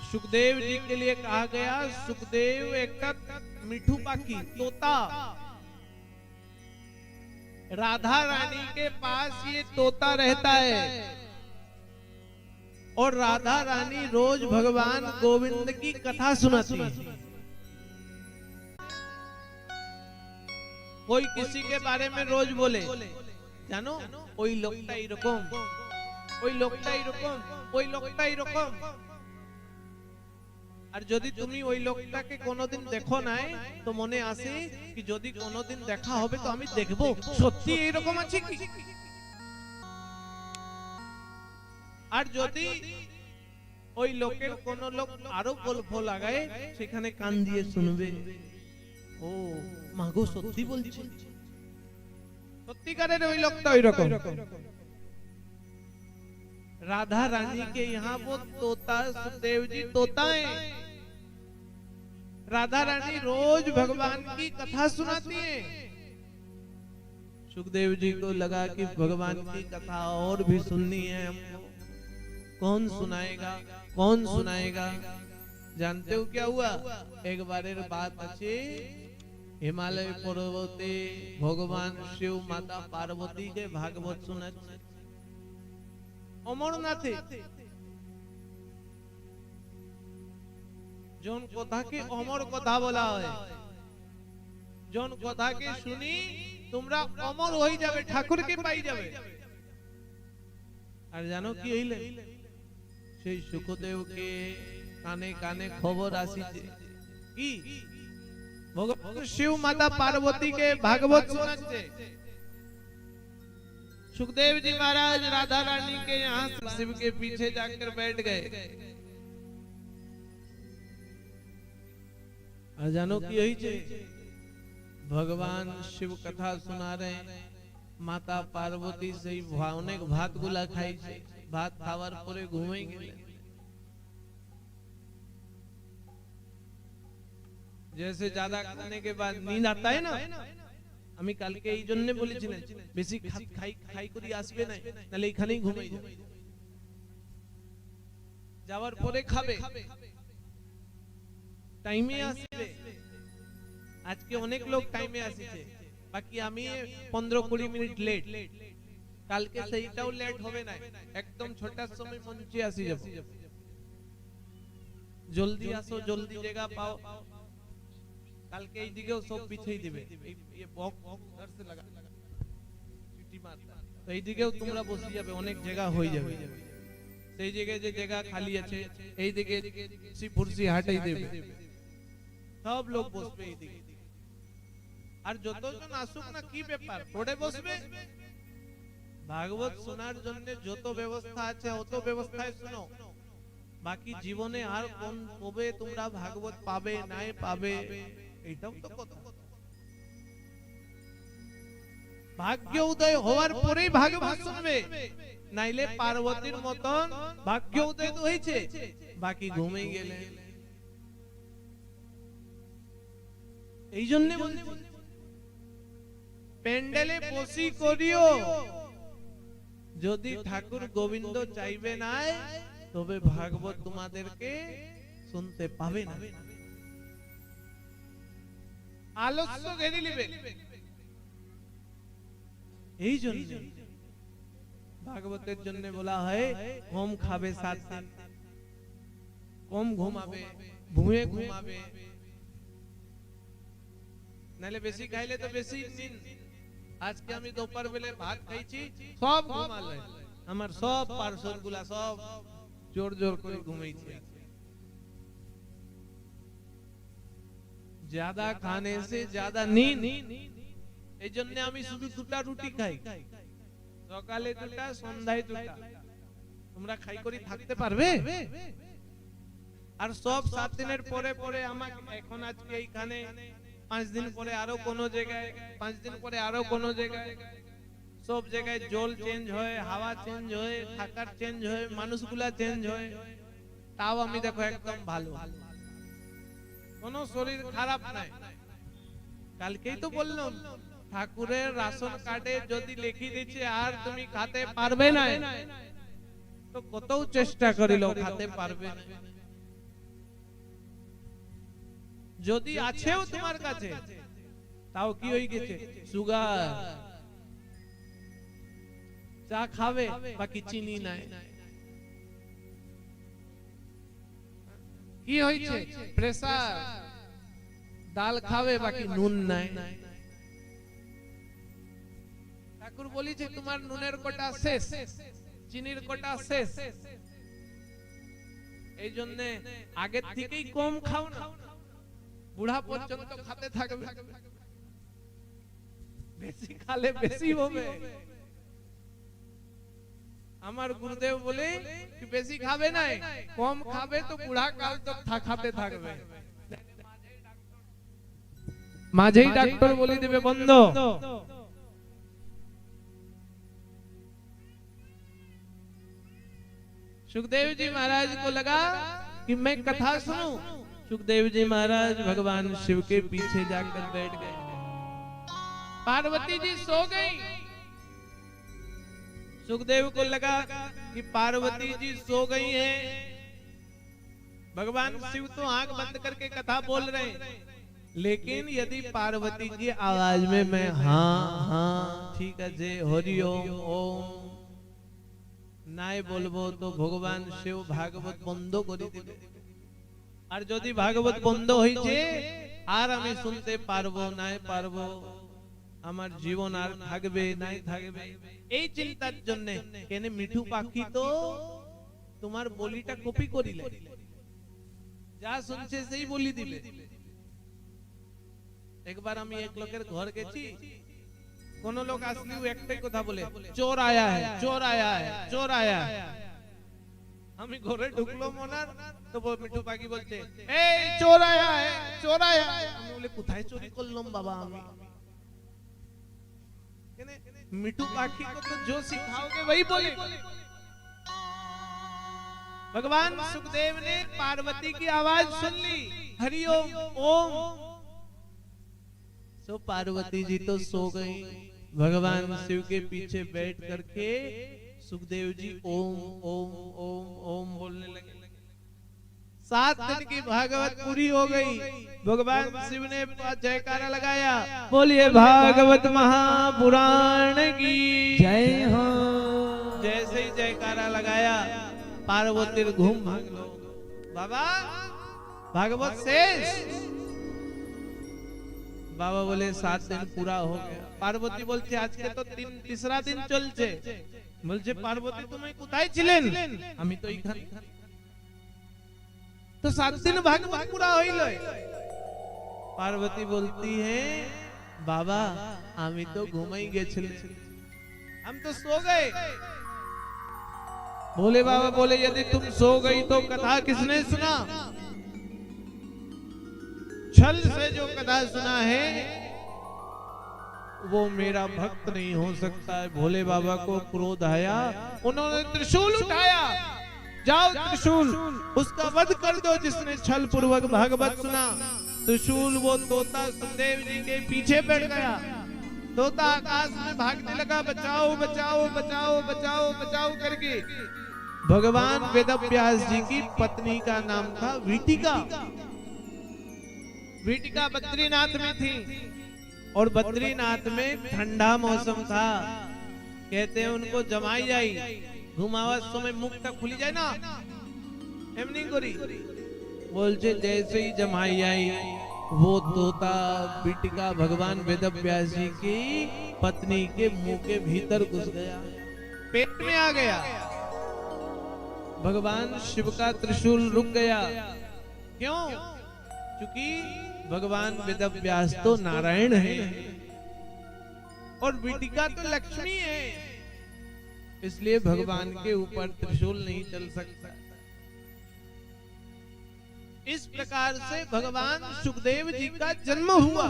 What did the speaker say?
सुखदेव जी के लिए कहा गया, सुखदेव एक मिठू पाखी तोता, राधा रानी के पास ये तोता रहता है और राधा रानी रोज भगवान गोविंद की कथा सुनाती है। कोई किसी के बारे में रोज बोले, जानो ওই লোকটা এরকম, ওই লোকটা এরকম, ওই লোকটা এরকম। আর যদি তুমি ওই লোকটাকে কোনোদিন দেখো নাই তো মনে আসে কি যদি কোনোদিন দেখা হবে তো আমি দেখব সত্যি এরকম আছে কি। আর যদি ওই লোকের কোন লোক আরো গল্প লাগায় সেখানে কান দিয়ে শুনবে, ও মাগো সত্যি বলছে, সত্যিকারের ওই লোকটা ওই রকম। राधा रानी के यहाँ वो तोता, सुखदेव जी तोता है। राधा रानी रोज भगवान की कथा सुनाती है। सुखदेव जी को लगा कि भगवान की कथा और भी सुननी है हमको, कौन सुनाएगा, कौन सुनाएगा। जानते हो क्या हुआ? एक बार बात अच्छी, हिमालय पर्वते भगवान शिव माता पार्वती के भागवत सुना অমরনাথে জন কথাকে অমর কথা বলা হয়, জন কথাকে শুনি তোমরা অমর হয়ে যাবে, ঠাকুরকে পাই যাবে। আর জানো কি হইলে? সেই সুখদেবকে কানে কানে খবর আসিছে কি ভগবান শিব মাতা পার্বতীকে ভাগবত শোনাচ্ছে। सुखदेव जी महाराज राधा रानी के यहाँ शिव के पीछे जाकर बैठ गए। और जानो कि यही चे भगवान शिव कथा सुना रहे, माता पार्वती से अनेक भात गुला खाई छे, भात खावार परे घूमे गेले। जैसे ज्यादा खाने के बाद नींद आता है ना, আমি কালকে এই জন্য বলেছিলাম বেশি খাই খাই করে আসবে না, নালে এখানেই ঘুমিয়ে যাবে। যাওয়ার পরে খাবে, টাইমে আসবে। আজকে অনেক লোক টাইমে আসিছে, বাকি আমি 15-20 মিনিট লেট। কালকে সেইটাও লেট হবে না, একদম ছটার সময় মঞ্চে আসি যাব। জলদি আসো, জলদি জায়গা পাও। কালকে এই দিকেও সব বিছিয়ে দিবে, এই বক্স ধর সে লাগা সিটি মারতা, তো এই দিকেও তোমরা বসে যাবে, অনেক জায়গা হয়ে যাবে। সেই জায়গায় যে জায়গা খালি আছে এই দিকে কুর্সি হাটাই দেবে, সব লোক বসবে এই দিকে। আর যতজন আসুক না কি ব্যাপার, পড়ে বসবে। ভাগবত শোনার জন্য যত ব্যবস্থা আছে অত ব্যবস্থায় শুনো। বাকি জীবনে আর কোন কবে তোমরা ভাগবত পাবে নাই পাবে এটাও তো কথা। ভাগ্য উদয় হওয়ার পরেই ভাগবত শুনবে, নাইলে পার্বতীর মতন ভাগ্য উদয় তো হয়েছে, বাকি ঘুমে গেলে। এই জন্য বলছি প্যান্ডেলে বসি করিও, যদি ঠাকুর গোবিন্দ চাইবে নাই তবে ভাগবত তোমাদেরকে শুনতে পাবে না। আলস্য ঘেরে নেবে। এই জন্য ভাগবতের জন্য বলা হয় কম খাবে 7 দিন, কম ঘুমাবে, ভুঁয়ে ঘুমাবে, নালে বেশি খাইলে তো বেশি দিন। আজকে আমি দুপুর বেলা ভাত খাইছি, সব ঘুমালে, আমার সব পার্সল গুলা সব জোর জোর করে ঘুমাইছে। ज्यादा खाने से ज्यादा नींद, এই জন্য আমি শুধু 2টা রুটি খাই, সকালে 2টা, সন্ধ্যায় 2টা। তোমরা খাই করে থাকতে পারবে? আর সব 7 দিনের পরে পরে আমাকে এখন আজকে এইখানে 5 দিন পরে আরো কোন জায়গায়, 5 দিন পরে আরো কোন জায়গায়, সব জায়গায় জল চেঞ্জ হয়, হাওয়া চেঞ্জ হয়, থাকার চেঞ্জ হয়, মানুষগুলা চেঞ্জ হয়। তাও আমি দেখো একদম ভালো, কোনো শরীর খারাপ নাই। কালকেই তো বললাম ঠাকুরের রাশন কার্ডে যদি লিখে দিচ্ছে আর তুমি খেতে পারবে না, তো কত চেষ্টা করিল খেতে পারবে না। যদি আছেও তোমার কাছে তাও কি হয়ে গেছে সুগার চা খাবে বাকি চিনি নাই কি হয়েছে প্রেসার ডাল খাবে বাকি নুন নাই ঠাকুর বলেছে তোমার নুনের কোটা শেষ চিনির কোটা শেষ এই জন্য আগের থেকেই কম খাও না বুড়া পর্যন্ত খেতে থাকবে বেশি খালে বেশি হবে আমার গুরুদেব বলে কি বেশি খাবে না কম খাবে তো বুড়া কাল তক খাতে থাকবে মাঝেই ডাক্তার বলে দেবে বন্ধ सुखदेव जी महाराज को लगा कि मैं कथा सुनूं सुखदेव जी महाराज भगवान शिव के पीछे जाकर बैठ गए पार्वती जी सो गई सुखदेव को लगा कि पार्वती जी सो गई हैं भगवान शिव तो आंख बंद करके कथा बोल रहे हैं लेकिन यदि पार्वती की आवाज में मैं हाँ हाँ ठीक है जय हरि ओम ओम নাই বলবো তো ভগবান শিব ভাগবত বন্ধ করে দিবে আর যদি ভাগবত বন্ধ হইছে আর আমি শুনতে পারবো নাই পারবো আমার জীবন আর থাকবে নাই থাকবে এই চিন্তার জন্য কেন মিঠু পাখি তো তোমার বলিটা কপি করিলে যা শুনছে সেই বলি দিবে একবার আমি এক লোকের ঘর গেছি কোন লোক আসলেও একটাই কথা বলে চোর আয়া है चोर आया है चोर आया है আমি ঘরে ঢুকলো মনার তো মিঠু পাখি বলছে এই চোর আয়া है चोर आया है আমি বলে কোথায় চুরি করলাম বাবা আমি কেন মিঠু পাখি को तो जो सिखाओगे वही बोलेगा भगवान सुखदेव ने पार्वती की आवाज सुन ली हरि ओम ओम सो पार्वती जी तो सो गई भगवान शिव के पीछे बैठ करके सुखदेव जी ओम ओम ओम ओम बोलने लगे 7 दिन की भागवत पूरी हो गई भगवान शिव ने जयकारा लगाया बोलिए भागवत महापुराण की जय हो जैसे ही जयकारा लगाया पार्वती घूम भाग लो बाबा भागवत शेष बाबा बोले 7 दिन पूरा हो गया पार्वती बोलছে আজকে তো तीसरा दिन চলছে বলছে পার্বতী তুমি কোথায় ছিলেন আমি তো এইখানে तो 7 दिन भागवत पूरा হইল पार्वती बोलती है बाबा আমি তো ঘুমাই গেছিলাম हम तो सो गए भोले बाबा बोले यदि तुम सो गई तो कथा किसने सुना छल से जो कथा सुना है वो मेरा भक्त नहीं हो सकता है भोले बाबा को क्रोध आया उन्होंने त्रिशूल उठाया जाओ त्रिशूल उसका वध कर दो जिसने छल पूर्वक भागवत सुना त्रिशूल वो तोता सुखदेव जी के पीछे बैठ गया तोता आकाश में भागने लगा बचाओ बचाओ बचाओ बचाओ बचाओ करके भगवान वेदव्यास जी की पत्नी का नाम था वीटिका वीटिका बद्रीनाथ में थी और बद्रीनाथ में ठंडा मौसम था कहते हैं उनको जमाई जाई घुमावा समय मुख तक खुली जाए ना एमनी करी बोलचे जैसे ही जमाई आई वो तोता वीटिका भगवान वेदव्यास जी की पत्नी के मुंह के भीतर घुस गया पेट में आ गया भगवान शिव का त्रिशूल रुक गया क्यों क्योंकि भगवान वेदव्यास तो नारायण है और वीटिका तो लक्ष्मी है इसलिए भगवान के ऊपर त्रिशूल नहीं चल सकता इस प्रकार से भगवान सुखदेव जी का जन्म हुआ।